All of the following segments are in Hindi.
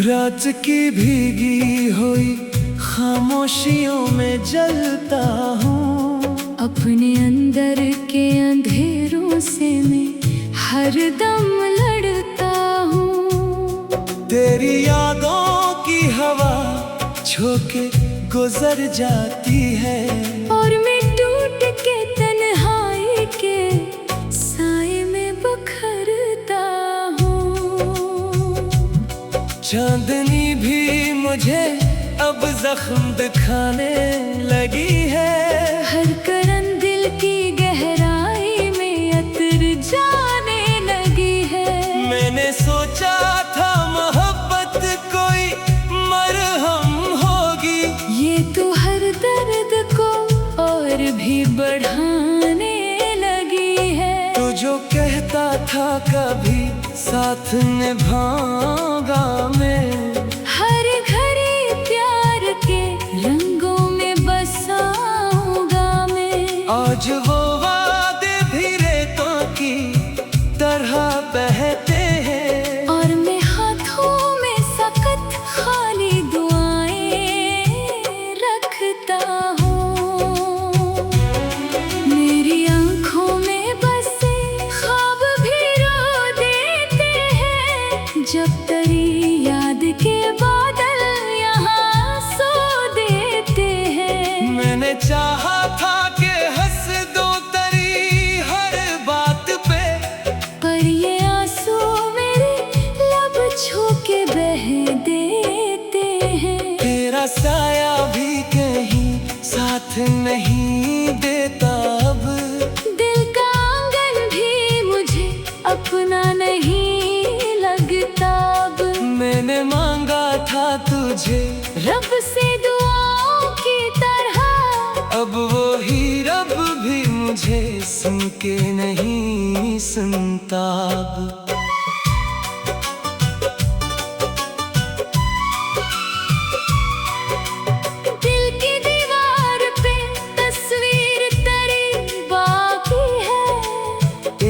रात की भीगी हुई खामोशियों में जलता हूँ। अपने अंदर के अंधेरों से मैं हर दम लड़ता हूँ। तेरी यादों की हवा झोंके गुजर जाती है और मैं टूट के तन्हाई के साए में बिखरता हूँ। चांदनी भी मुझे अब जख्म दिखाने लगी है। हर करन दिल की गहराई में अतर जाने लगी है। मैंने सोचा था मोहब्बत कोई मरहम होगी, ये तो हर दर्द को और भी बढ़ाने लगी है। तो जो कहता था कभी साथ निभाऊंगा मैं, हर घड़ी प्यार के रंगों में बसाऊंगा मैं। आज वो वादे भी रेतों की तरह बहते हैं और मैं हाथों में सख्त खाली दुआएं रखता हूँ। मेरी आंखों में बसे ख्वाब भी रो देते हैं। जब तेरी याद के बादल यहाँ सो देते हैं। मैंने चाहा था कि हंस दो तेरी हर बात पे, पर ये आंसू मेरे लब छू के बह देते हैं। तेरा साया भी कहीं साथ नहीं देता अब। दिल का आंगन भी मुझे अपना नहीं लगता अब। मैंने मांगा था तुझे रब से दुआओं की तरह, अब वो ही रब भी मुझे सुन के नहीं सुनता अब। दिल की दीवार पे तस्वीर तेरी बाकी है।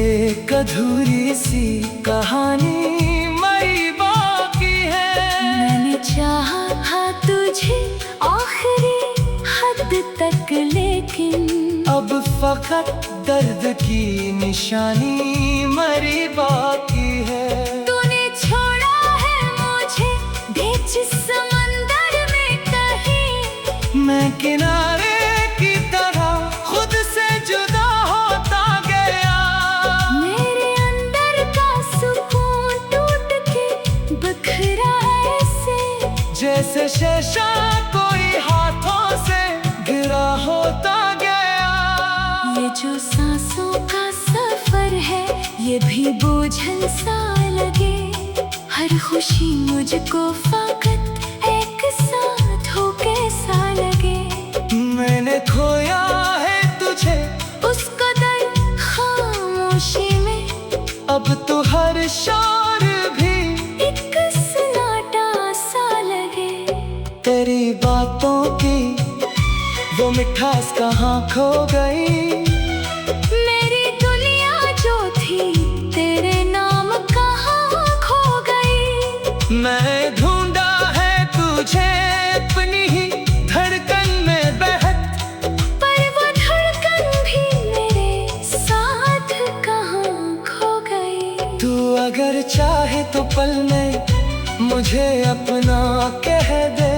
एक अधूरी सी कहानी मरी बाकी है। मैंने चाहा तुझे आखिरी हद तक, लेकिन अब फकत दर्द की निशानी मरी बाकी है। तूने छोड़ा है मुझे बीच समंदर में कहीं। मैं किनारे की तरह खुद से जुदा होता गया। मेरे अंदर का सुकून टूट के बिखरा ऐसे, जैसे शीशा कोई हाथों से गिरा होता गया। ये जो सांसों का सफर है ये भी बोझल सा लगे। हर खुशी मुझको फकत एक साथ हो कैसा लगे। मैंने खोया है तुझे उस कदर खामोशी में, अब तो हर शोर भी एक सन्नाटा सा लगे। तेरी बातों की वो मिठास कहाँ खो गई। मेरी दुनिया जो थी तेरे नाम कहाँ खो गई। मैं ढूंढा है तुझे अपनी ही धड़कन में बहत, पर वो धड़कन भी मेरे साथ कहाँ खो गई। तू अगर चाहे तो पल में मुझे अपना कह दे।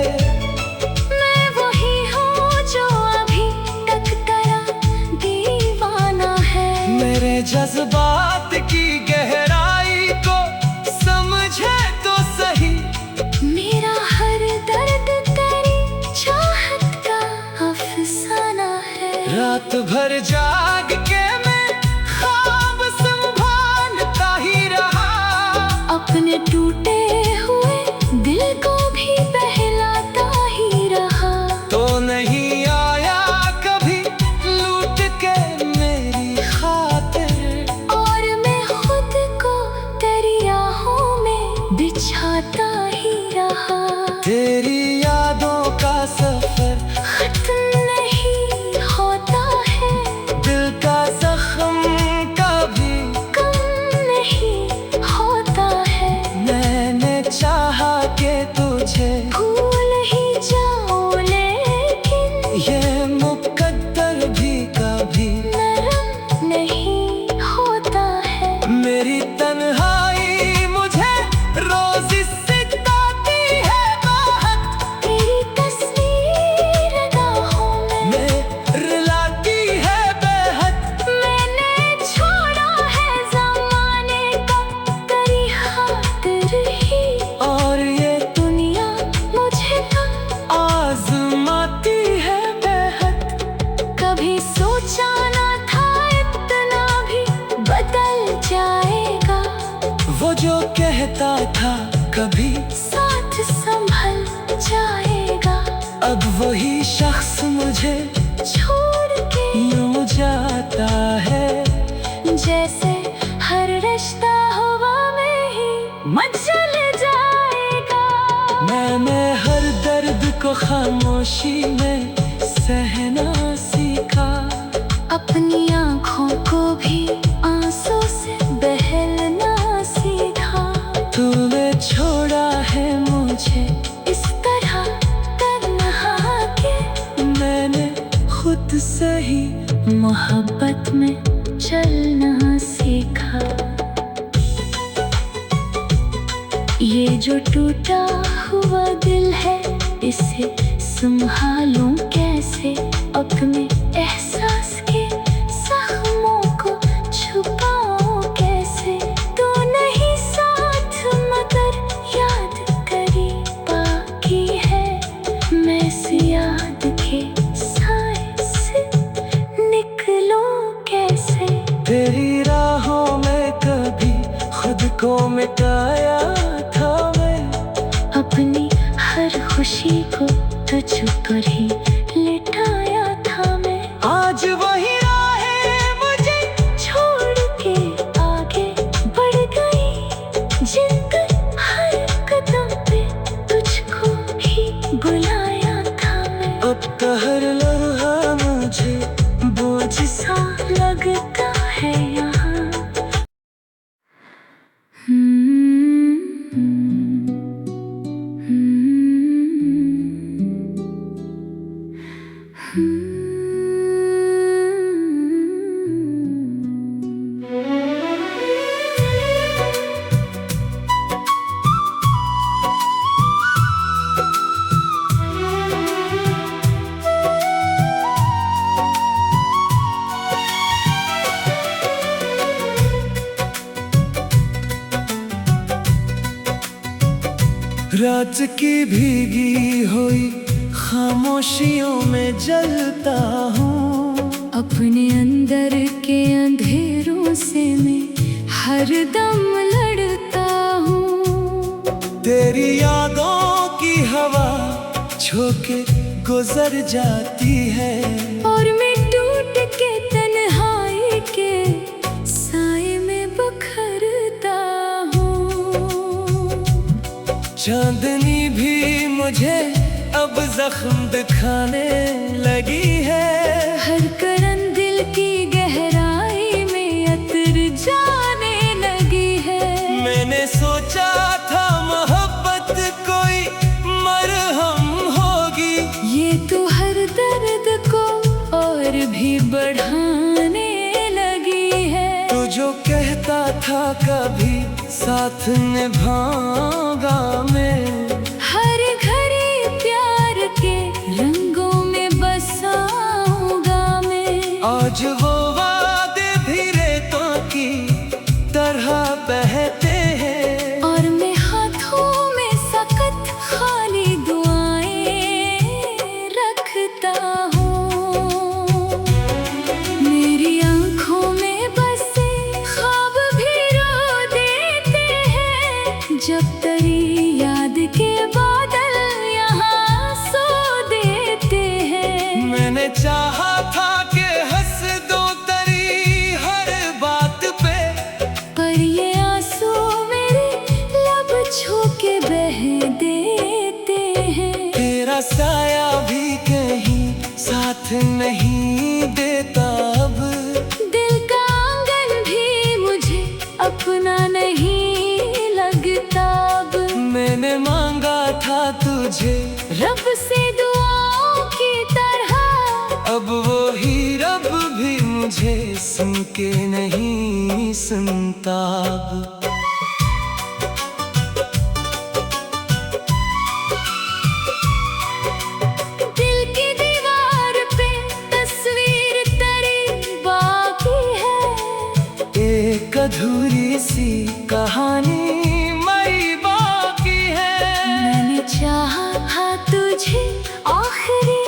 मैं वही हूँ जो अभी तक तेरा दीवाना है। मेरे जज्बात की गहराई को समझे तो सही। मेरा हर दर्द तेरी चाहत का अफसाना है। रात भर जाग के मैं ख्वाब संभालता ही रहा। अपने टूटे हुए दिल को भी बहलाता ही रहा। तो नहीं आया कभी लूट के मेरी खातिर, और मैं खुद कहता था कभी साथ संभल जाएगा, अब वही शख्स मुझे छोड़ के यूं जाता है। जैसे हर रिश्ता हवा में ही मचल जाएगा। मैंने हर दर्द को खामोशी में सहना सीखा, अपनी आँखों को भी आंसू से बहलना सीखा। तूने छोड़ा है मुझे इस तरह तन्हा के, मैंने खुद से ही मोहब्बत में चलना सीखा। ये जो टूटा हुआ दिल है, इसे संभालूं कैसे, अपने एहसास के जख्मों को छुपाऊं कैसे। तू नहीं साथ मगर याद करी बाकी है, मैं इस याद के साए से निकलूं कैसे। तेरी राहों में कभी खुद को मिटाया था मैं, अपनी हर खुशी को तुझ पर ही लिटाया था मैं। आज वही राहें मुझे छोड़ के आगे बढ़ गई, जिनकर हर कदम पे तुझको ही बुलाया था मैं। अब तो हर लम्हा मुझे बोझ सा लगता है यहाँ। रात की भीगी हुई खामोशियों में जलता हूँ, अपने अंदर के अंधेरों से मैं हर दम लड़ता हूँ। तेरी यादों की हवा झोंके गुजर जाती है, और मैं टूट के तन्हाई के साए में बिखरता हूँ। चांदनी भी मुझे अब जख्म दिखाने लगी है, हर करन दिल की गहराई में अतर जाने लगी है। मैंने सोचा था मोहब्बत कोई मरहम होगी, ये तो हर दर्द को और भी बढ़ाने लगी है। तू जो कहता था कभी साथ निभाऊंगा मैं, हर घड़ी प्यार के रंगों में बसाऊंगा मैं। आज वो वादे भी रेतों की तरह बहते हैं, और मैं हाथों में सख्त खाली दुआएं रखता हूँ। मेरी आंखों में बसे ख्वाब भी रो देते हैं, जब तेरी याद के बादल यहाँ सो देते हैं। मैंने चाहा था कि हंस दो तेरी हर बात पे, पर ये आंसू मेरे लब छू के बह देते हैं। तेरा साया भी कहीं साथ नहीं देता अब, दिल का आंगन भी मुझे अपना नहीं लगता अब। मैंने मांगा था तुझे रब से दुआओं की तरह, अब वो ही रब भी मुझे सुन के नहीं सुनता अब। दिल की दीवार पे तस्वीर तेरी बाकी है, एक अधूरी सी कहानी मरी बाकी है। मैंने चाहा तुझे आखिरी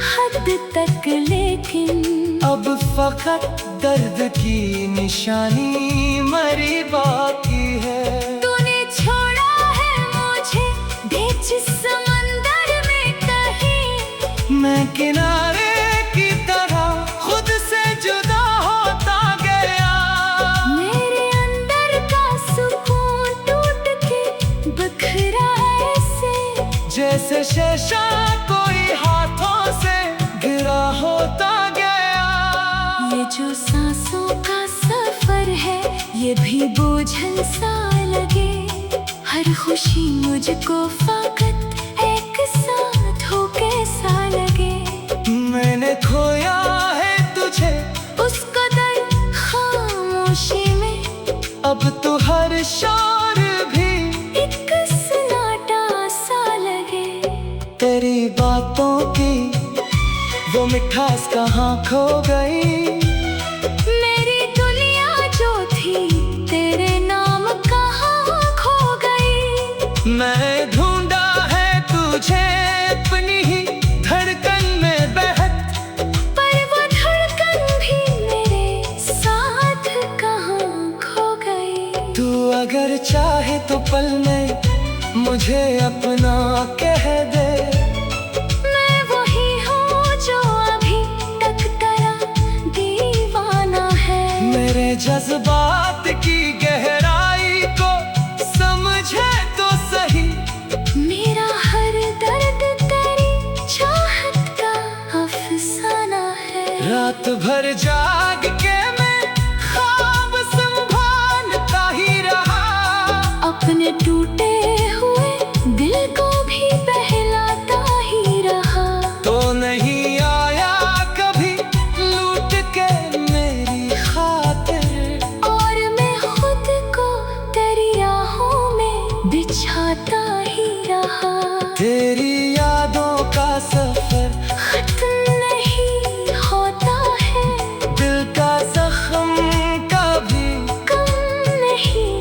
हद तक, लेकिन अब फकत दर्द की निशानी मरी बाकी है। तूने मैं किनारे की तरह खुद से जुदा होता गया। मेरे अंदर का सुकून टूट के बिखरा ऐसे, जैसे शीशा कोई हाथों से गिरा होता गया। ये जो सांसों का सफर है ये भी बोझल सा लगे। हर खुशी मुझको फकत एक साथ हो कैसा लगे। मैंने खोया है तुझे उस कदर खामोशी में, अब तो हर शोर भी एक सन्नाटा सा लगे। तेरी बातों की वो मिठास कहाँ खो गई। मेरी दुनिया जो थी तेरे नाम कहाँ खो गई। मैं ढूंढा है तुझे अपनी ही धड़कन में बहक, पर वो धड़कन भी मेरे साथ कहाँ खो गई। तू अगर चाहे तो पल में मुझे अपना कह दे। मैं वही हूँ जो अभी तक तेरा दीवाना है। मेरे जज्बात की गहराई को समझे तो सही। मेरा हर दर्द तेरी चाहत का अफसाना है। रात भर जाग के मैं ख्वाब संभालता ही रहा। अपने टूटे हुए दिल को भी बहलाता ही रहा। तो नहीं आया कभी लूट के मेरी खातिर, और मैं खुद को तेरी राहों में बिछाता ही रहा। तेरी यादों का सफर खत्म नहीं होता है, दिल का जख्म कभी कम नहीं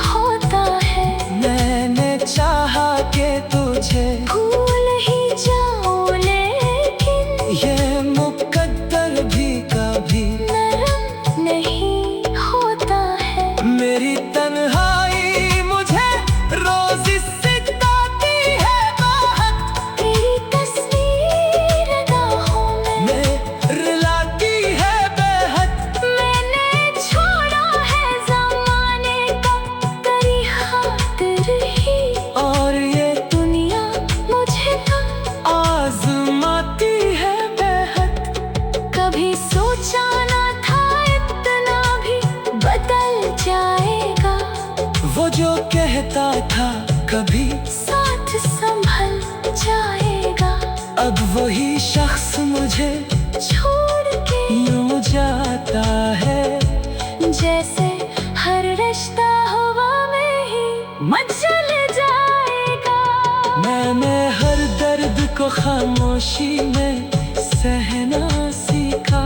होता है। मैंने चाहा कि तुझे भूल ही जाऊं लेकिन ये मुकद्दर भी कभी नरम नहीं होता है। मेरी तन्हाई मुझे रोज सताती है बहुत। तेरी तस्वीर राहों में रुलाती है बेहद। मैंने छोड़ा है ज़माने का तेरी खातिर ही। और ये दुनिया मुझे तो आजमाती है बेहद। कभी सोचा ना था इतना भी बदल जाएगा। वो जो कहता था कभी साथ संभल जाएगा। अब वही शख्स मुझे छोड़ के यूं जाता है। जैसे हर रिश्ता हवा में ही मचल जाएगा। मैंने हर दर्द को खामोशी में सहना सीखा।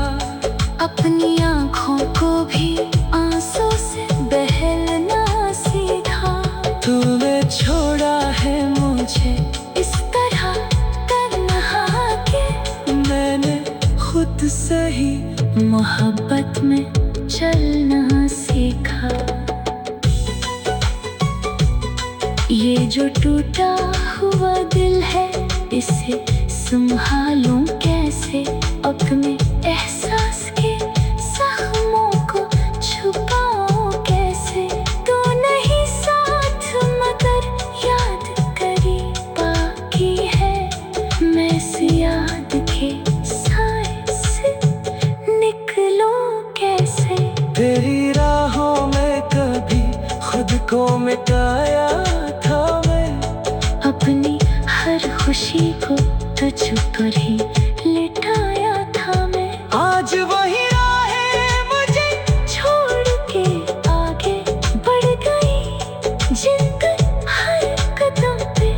अपनी आँखों को भी आंसू से बहलना सीखा। तूने छोड़ा है मुझे इस तरह तन्हा के मैंने खुद से ही मोहब्बत में चलना सीखा। ये जो टूटा हुआ दिल है इसे संभालूं कैसे। अपने एहसास के जख्मों को छुपाऊं कैसे। तू नहीं साथ मगर याद तेरी बाकी है। मैं इस याद के साए से निकलूं कैसे। तेरी राहों में कभी खुद को मिटाया था मैं। अपनी हर खुशी को तुझ पर ही लिटाया था मैं। आज वही राहें मुझे छोड़ के आगे बढ़ गई। जिनकर हर कदम पे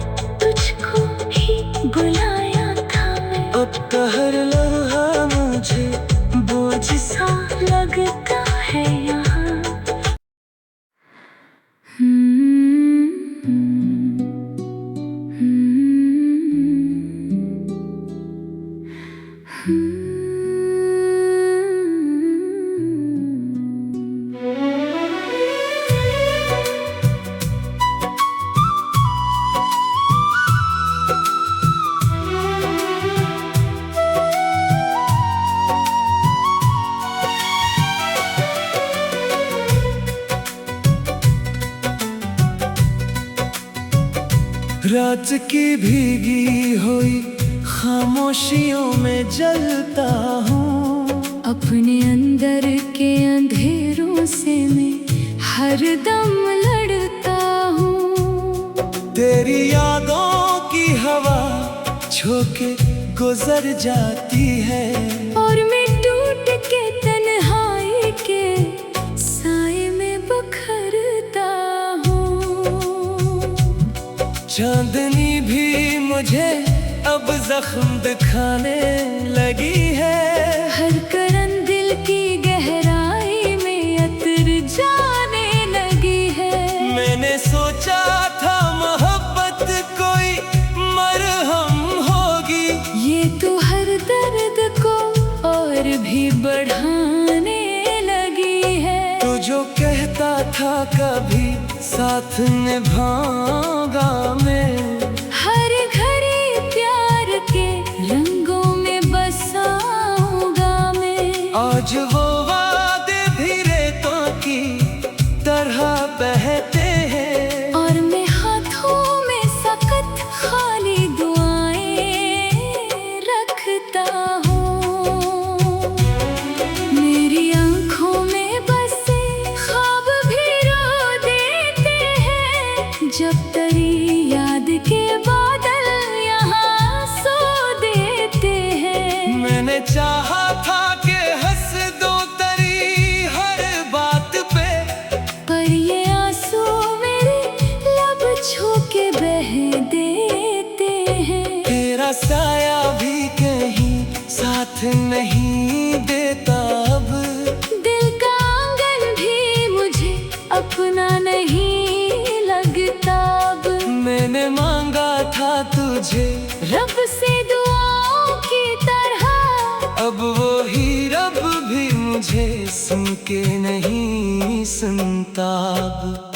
तुझको ही बुलाया था मैं। अब तो हर लम्हा मुझे बोझ सा लगता है यहाँ। रात की भीगी हुई खामोशियों में जलता हूँ। अपने अंदर के अंधेरों से मैं हर दम लड़ता हूँ। तेरी यादों की हवा झोंके गुजर जाती है, और मैं टूट के तन्हाई के साए में बखरता हूँ। चांदनी भी मुझे अब जख्म दिखाने लगी है। हर करन दिल की गहराई में अतर जाने लगी है। मैंने सोचा था मोहब्बत कोई मरहम होगी, ये तो हर दर्द को और भी बढ़ाने लगी है। तू जो कहता था कभी साथ निभाऊंगा मैं, हर घड़ी प्यार के रंगों में बसाऊंगा मैं। आज वो वादे भी रेतों की तरह बहते हैं, और मैं हाथों में सख्त खाली दुआएं रखता हूँ। मेरी आंखों में बसे ख्वाब भी रो देते हैं, जब तेरी याद के बादल यहाँ सो देते हैं। मैंने चाहा था कि हंस दो तेरी हर बात पे, पर ये आंसू मेरे लब छू के बह देते हैं। तेरा साया भी कहीं साथ नहीं देता अब, दिल का आंगन भी मुझे अपना नहीं लगता अब। मैंने मांगा था तुझे रब से दुआओं की तरह, अब वो ही रब भी मुझे सुन के नहीं सुनता अब।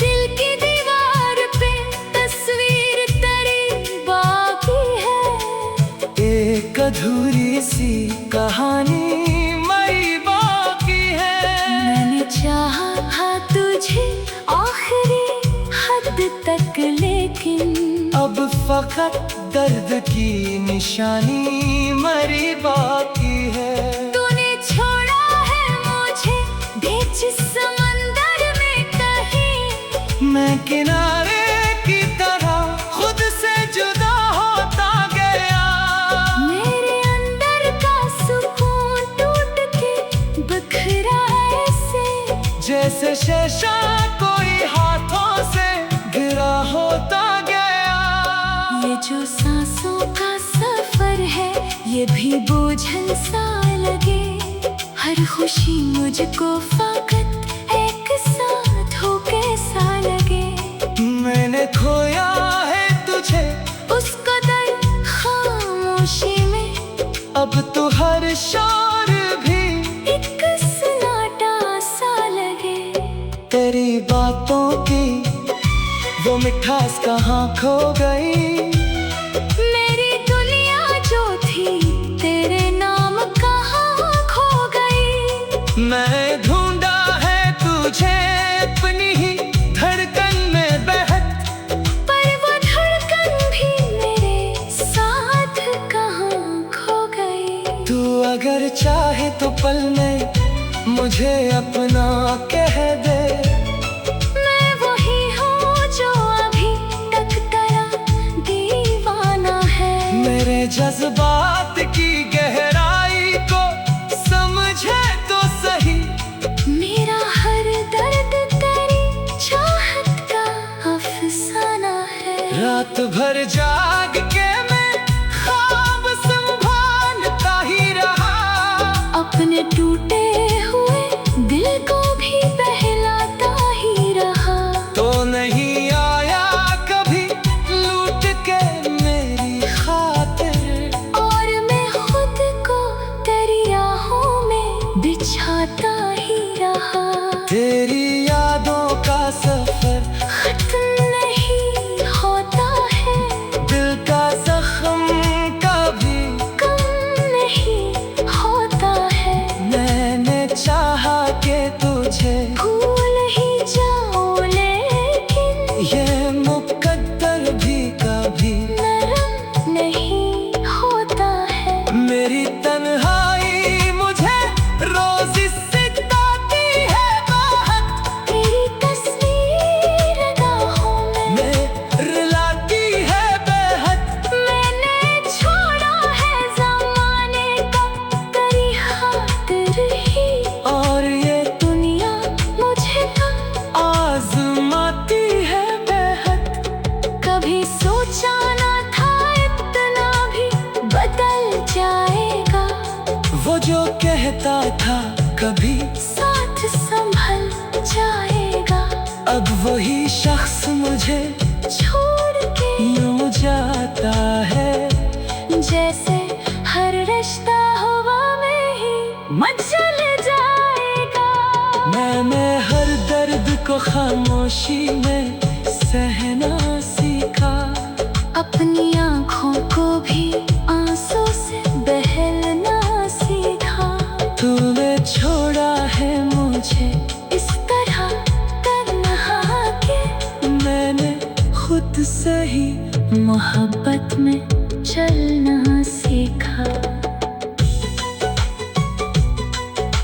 दिल की दीवार पे तस्वीर तेरी बाकी है। एक अधूरी सी कहानी मरी बाकी है। मैंने चाहा तुझे आखिरी हद तक, लेकिन अब फकत दर्द की निशानी मरी बाकी है। तूने छोड़ा है मुझे बीच समंदर में कहीं। मैं किनारे की तरह खुद से जुदा होता गया। मेरे अंदर का सुकून टूट के बिखरा ऐसे, जैसे शीशा कोई हाथों से गिरा होता गया। ये जो सांसों का सफर है ये भी बोझल सा लगे। हर खुशी मुझको फकत एक साथ हो कैसा लगे। मैंने खोया है तुझे उस कदर खामोशी में, अब तो हर शोर भी एक सन्नाटा सा लगे। तेरी बातों की वो मिठास कहाँ खो गई। मेरी दुनिया जो थी तेरे नाम कहाँ खो गई। मैं ढूंढा है तुझे अपनी ही धड़कन में बहत, पर वो धड़कन भी मेरे साथ कहाँ खो गई। तू अगर चाहे तो पल में मुझे अपना कह दे। मैं वही हूँ जो अभी तक तेरा दीवाना है। मेरे जज्बात की गहराई को समझे तो सही। मेरा हर दर्द तेरी चाहत का अफसाना है। रात भर जाग के मैं ख्वाब संभालता ही रहा। अपने टूटे हुए दिल को भी बहलाता ही रहा। तो नहीं आया कभी लूट के मेरी खातिर, और कहता था कभी साथ संभल जाएगा, अब वही शख्स मुझे छोड़ के यूं जाता है। जैसे हर रिश्ता हवा में ही मचल जाएगा। मैंने हर दर्द को खामोशी में सहना सीखा, अपनी आँखों को भी आंसू से बहलना सीखा। तूने छोड़ा है मुझे इस तरह तन्हा के, मैंने खुद से ही मोहब्बत में चलना सीखा।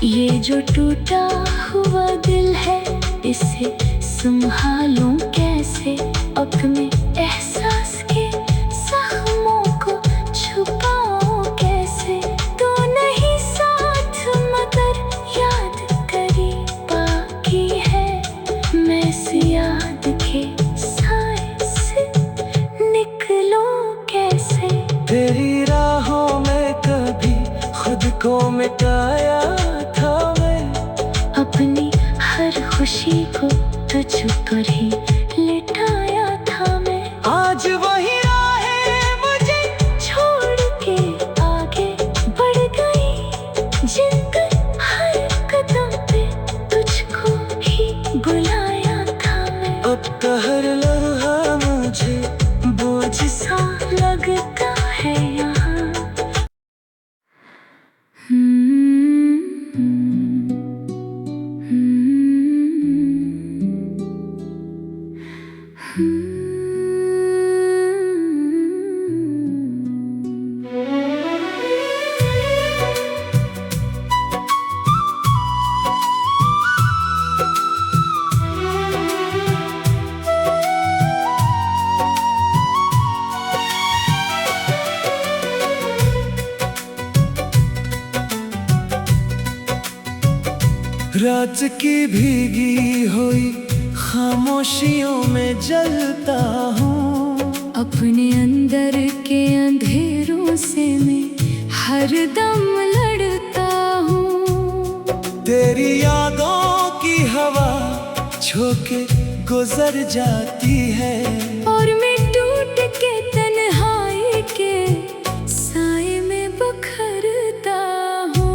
ये जो टूटा हुआ दिल है, इसे संभालूं कैसे, अपने एहसास के जख्मों को छुपाऊं कैसे। तू नहीं साथ मगर याद करी बाकी है, मैं इस याद के साए से निकलूं कैसे। तेरी राहों में कभी खुद को मिटाया था मैं, अपनी हर खुशी को तुझ पर ही लिटाया था मैं। आज वही राहें मुझे छोड़ के आगे बढ़ गई, जिनकर हर कदम पे तुझको ही बुलाया था मैं। अब तो हर लम्हा मुझे बोझ सा लगता है यहाँ। रात की भीगी हुई खामोशियों में जलता हूँ, अपने अंदर के अंधेरों से मैं हर दम लड़ता हूँ। तेरी यादों की हवा झोंके गुजर जाती है, और मैं टूट के तन्हाई के साए में बखरता हूँ।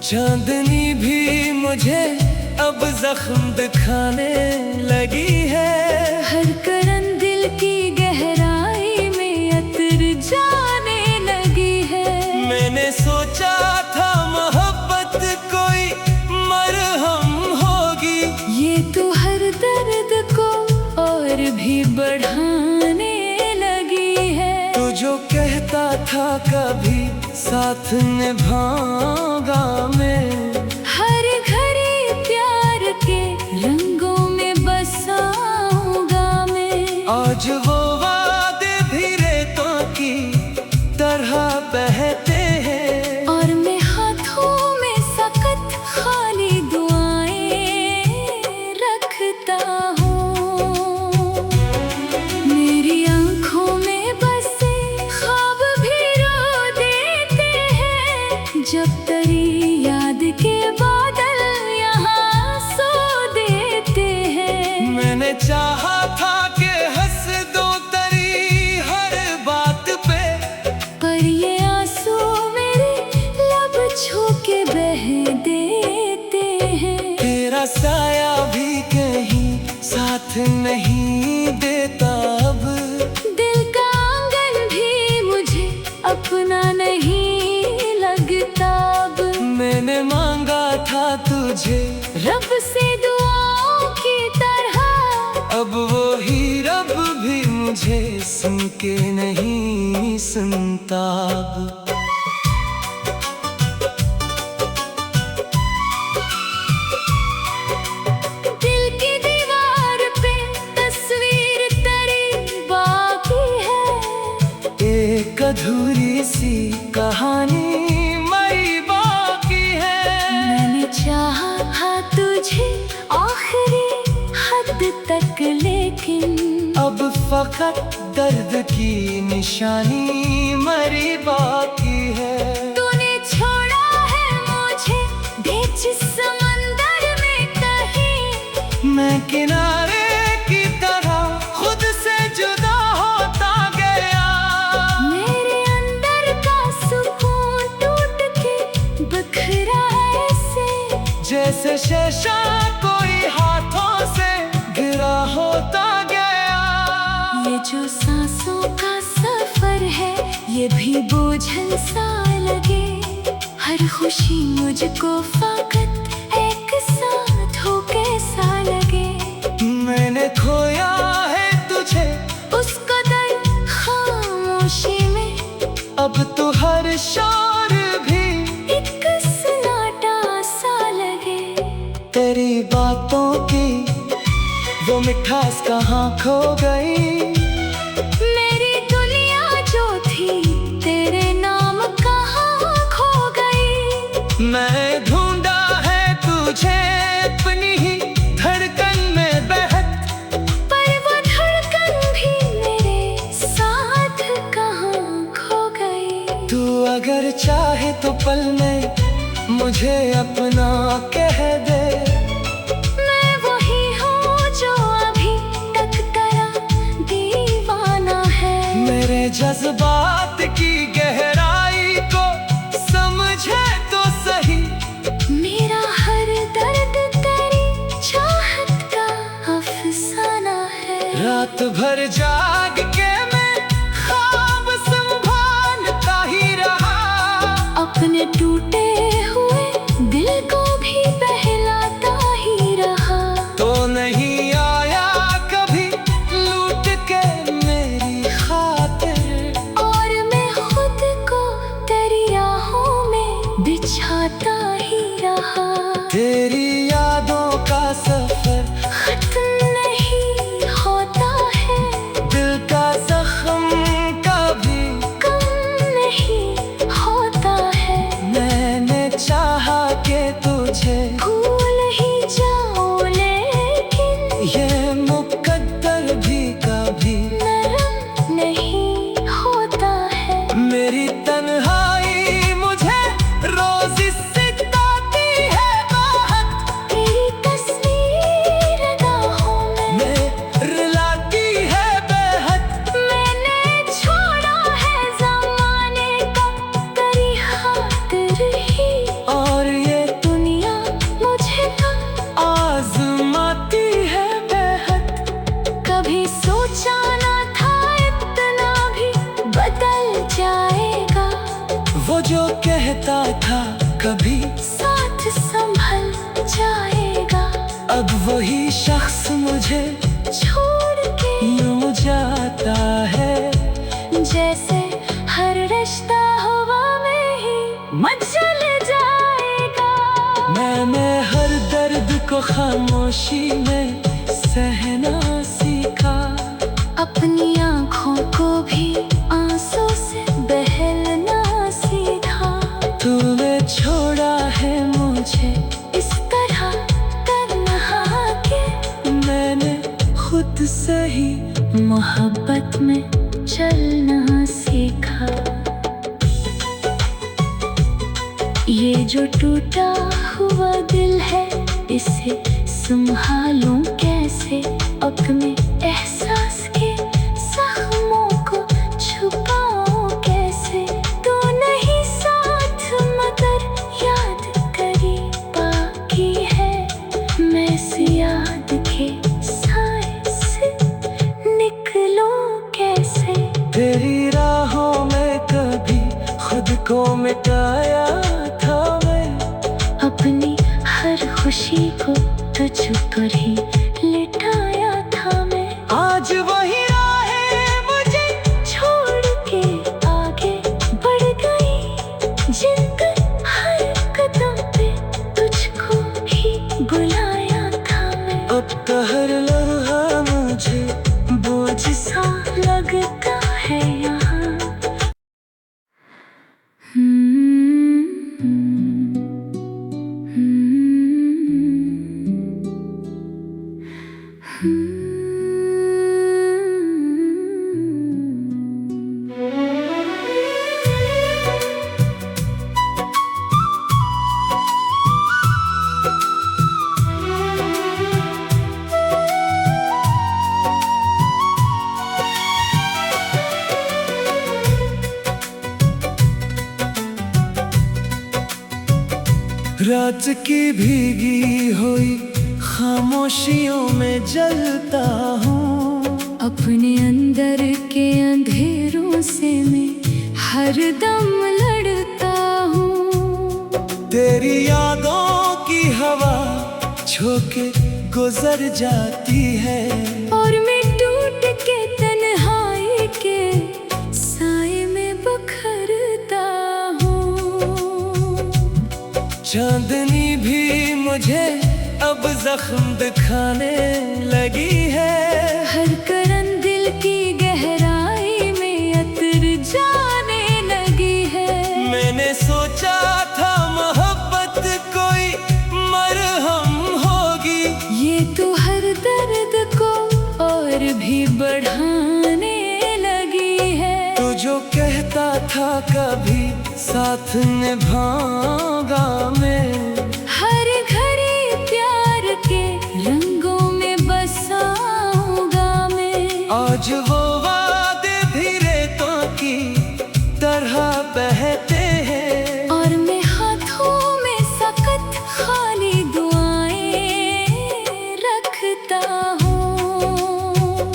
चांदनी भी मुझे अब जख्म दिखाने लगी है, हर करन दिल की गहराई में अतर जाने लगी है। मैंने सोचा था मोहब्बत कोई मरहम होगी, ये तो हर दर्द को और भी बढ़ाने लगी है। तू जो कहता था कभी साथ निभाऊंगा मैं, हर घड़ी प्यार के रंगों में बसाऊंगा मैं। आज वो वादे भी रेतों की तरह बहते हैं, और मैं हाथों में सख्त खाली दुआएं रखता हूँ। मेरी आंखों में बसे ख्वाब भी रो देते हैं, जब तेरी याद के बादल यहाँ सो देते हैं। मैंने चाहा था कि हंस दो तेरी हर बात पे, पर ये आंसू मेरे लब छू के बह देते हैं। तेरा साया भी कहीं साथ नहीं देता अब, दिल का आंगन भी मुझे अपना नहीं लगता अब। मैंने मांगा था तुझे रब से दुआओं की तरह, अब वो ही रब भी मुझे सुन के नहीं सुनता अब। दिल की दीवार पे तस्वीर तेरी बाकी है, एक अधूरी सी कहानी मई बाकी है। मैंने चाहा तुझे आखिरी हद तक, लेकिन अब फकत दर्द की निशानी मरी बाकी है। तूने ये शीशा कोई हाथों से गिरा होता गया। ये जो सांसों का सफर है ये भी बोझल सा लगे, हर खुशी मुझको फाकत एक साथ हो कैसा लगे। मैंने खोया है तुझे उस कदर खामोशी में, अब तो हर शोर भी एक सन्नाटा सा लगे। तेरी बातों की वो मिठास कहाँ खो गई। मेरी दुनिया जो थी तेरे नाम कहाँ खो गई। मैं ढूंढा है तुझे अपनी ही धड़कन में बहक, पर वो धड़कन भी मेरे साथ कहाँ खो गई। तू अगर चाहे तो पल में मुझे अपना कह दे। मैं वही हूँ जो अभी तक तेरा दीवाना है। मेरे जज्बात की गहराई को समझे तो सही। मेरा हर दर्द तेरी चाहत का अफसाना है। रात भर जाग के मैं ख्वाब संभालता ही रहा, अपने टूटे हुए दिल को भी बहलाता ही रहा। तो नहीं आया कभी लूट के मेरी खातिर, और मैं खुद को तेरी राहों में बिछाता ही रहा। तेरी यादों का सफर खत्म नहीं होता है, दिल का जख्म कभी कम नहीं होता है। मैंने चाहा कि तुझे भूल ही जाऊं लेकिन ये मुकद्दर भी कभी नरम नहीं होता है। मेरी तन्हाई मुझे रोज सताती है बहुत, तेरी तस्वीर राहों में रुलाती है बेहद। मैंने छोड़ा है ज़माने का तेरी खातिर ही, और ये दुनिया मुझे तो आजमाती है बेहद। कभी सोचा ना था इतना भी बदल जाएगा। वो जो कहता था कभी साथ संभल जाएगा, अब वही शख्स मुझे छोड़ के यूं जाता है। जैसे हर रिश्ता हवा में ही मचल जाएगा। मैंने हर दर्द को खामोशी में सहना सीखा, अपनी आँखों को भी आंसू से बहलना सीखा। तूने छोड़ा है मुझे इस तरह तन्हा के, मैंने खुद से ही मोहब्बत में चलना सीखा। ये जो टूटा हुआ दिल है इसे संभालूं कैसे, अपने एहसास के जख्मों को छुपाऊं कैसे। तू नहीं साथ मगर याद करी बाकी है, मैं इस याद के साए से निकलूं कैसे। तेरी राहों में कभी खुद को मिटाया था मैं, अपनी हर खुशी को तुझ पर ही लिटाया था मैं। आज वही राहें मुझे छोड़ के आगे बढ़ गई, जिनकर हर कदम पे तुझको ही बुलाया था मैं। अब तो हर लम्हा मुझे बोझ सा लगता है यहाँ। रात की भीगी हुई खामोशियों में जलता हूँ। अपने अंदर के अंधेरों से मैं हर दम लड़ता हूँ। तेरी यादों की हवा झोंके गुजर जाती है, और मैं टूट के तन्हाई के साए में बखरता हूँ। चांदनी भी मुझे अब जख्म दिखाने लगी है। हर करन दिल की गहराई में अतर जाने लगी है। मैंने सोचा था मोहब्बत कोई मरहम होगी, ये तो हर दर्द को और भी बढ़ाने लगी है। तू जो कहता था कभी साथ निभाऊंगा मैं, हर घड़ी प्यार के रंगों में बसाऊंगा मैं। आज वो वादे भी रेतों की तरह बहते हैं, और मैं हाथों में सख्त खाली दुआएं रखता हूँ।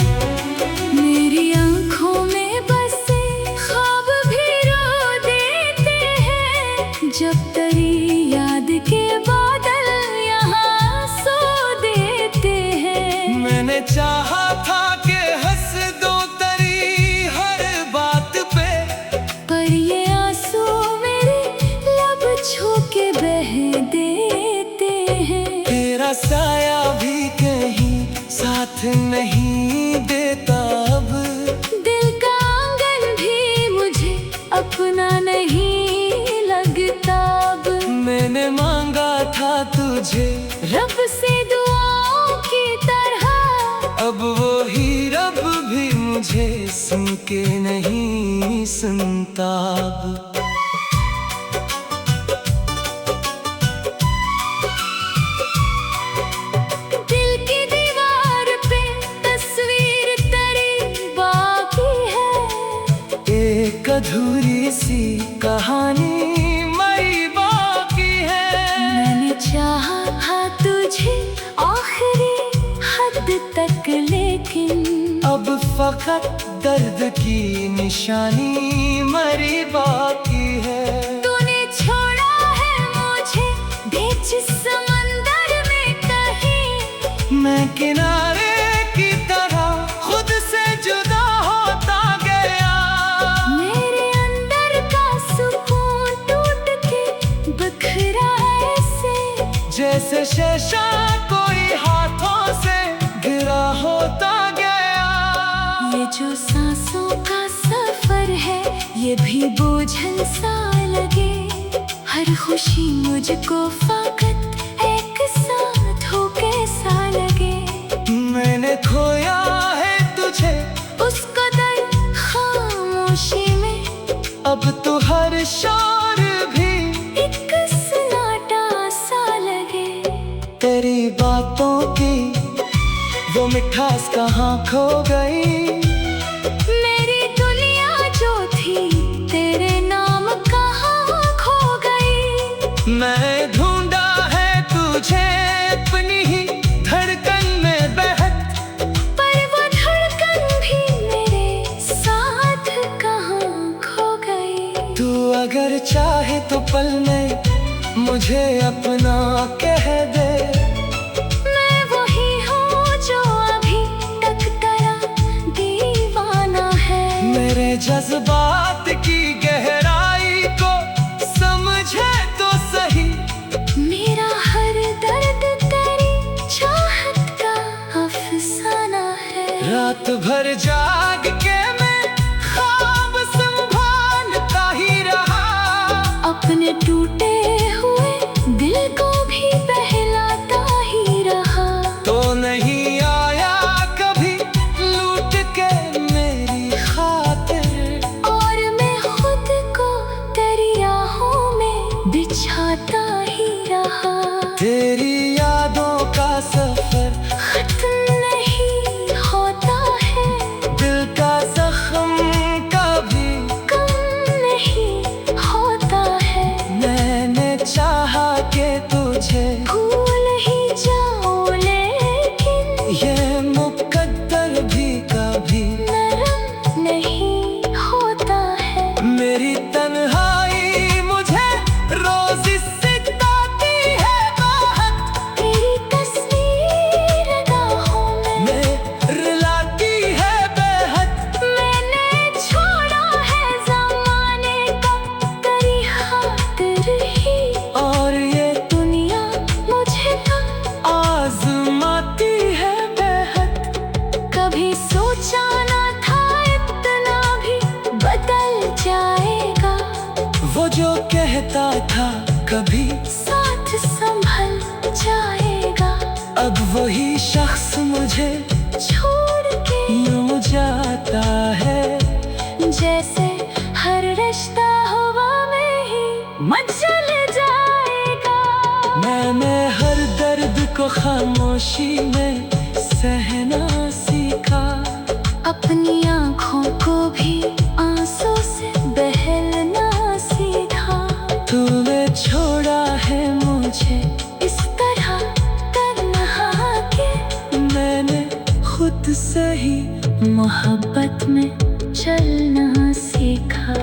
मेरी आंखों में बसे ख्वाब भी रो देते हैं, जब तेरी याद के बादल यहाँ सो देते हैं। मैंने चाहा था कि हंस दो तेरी हर बात पे, पर ये आंसू मेरे लब छू के बह देते हैं। तेरा साया भी कहीं साथ नहीं देता अब, दिल का आंगन भी मुझे अपना नहीं लगता अब। मैंने मांगा था तुझे रब से दुआओं की तरह, अब वो ही रब भी मुझे सुन के नहीं सुनता अब। दिल की दीवार पे तस्वीर तेरी बाकी है। एक अधूरी सी कहानी मरी बाकी है। मैंने चाहा तुझे आखिरी हद तक, लेकिन अब फकत दर्द की निशानी मरी बाकी है। तूने छोड़ा है मुझे बीच समंदर में कहीं। मैं किनारे की तरह खुद से जुदा होता गया। मेरे अंदर का सुकून टूट के बिखरा ऐसे, जैसे शीशा कोई हाथों से गिरा होता गया। ये जो सांसों का सफर है ये भी बोझल सा लगे। हर खुशी मुझको फकत एक साथ हो कैसा लगे। मैंने खोया है तुझे उस कदर खामोशी में, अब तो हर शोर भी एक सन्नाटा सा लगे। तेरी बातों की वो मिठास कहाँ खो गई। मेरी दुनिया जो थी तेरे नाम कहाँ खो गई। मैं ढूंढा है तुझे अपनी ही धड़कन में बहत, पर वो धड़कन भी मेरे साथ कहाँ खो गई। तू अगर चाहे तो पल में मुझे अपना कह दे। मैं वही हूँ जो अभी तक तेरा दीवाना है। मेरे जज्बात की गहराई को समझे तो सही। मेरा हर दर्द तेरी चाहत का अफसाना है। रात भर जाग के मैं ख्वाब संभालता ही रहा। अपने टूटे हुए दिल को भी बहलाता ही रहा। तो नहीं आया कभी लूट के मेरी खातिर, और मैं खुद को तेरी आहों में बिछाता ही रहा। तेरी यादों का सफर खत्म नहीं होता है, दिल का जख्म कभी कम नहीं होता है। मैंने चाहा के जो कहता था कभी साथ संभल जाएगा, अब वही शख्स मुझे छोड़ के यूं जाता है। जैसे हर रिश्ता हवा में ही मचल जाएगा। मैंने हर दर्द को खामोशी में सहना सीखा, अपनी आँखों को भी आंसू से बहलना सीखा। तूने छोड़ा है मुझे इस तरह तन्हा के, मैंने खुद से ही मोहब्बत में चलना सीखा।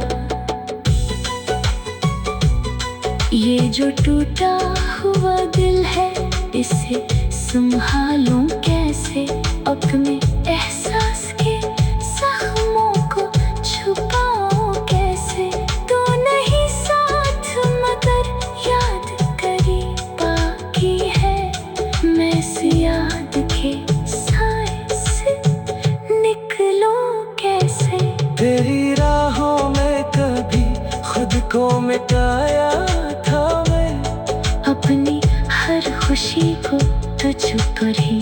ये जो टूटा हुआ दिल है, इसे संभालूं कैसे, अपने एहसास के जख्मों को छुपाऊं कैसे। तू नहीं साथ मगर याद करी बाकी है, मैं इस याद के साए से निकलूं कैसे। तेरी राहों में कभी खुद को मिटाया था मैं, अपनी हर खुशी को तुझ पर ही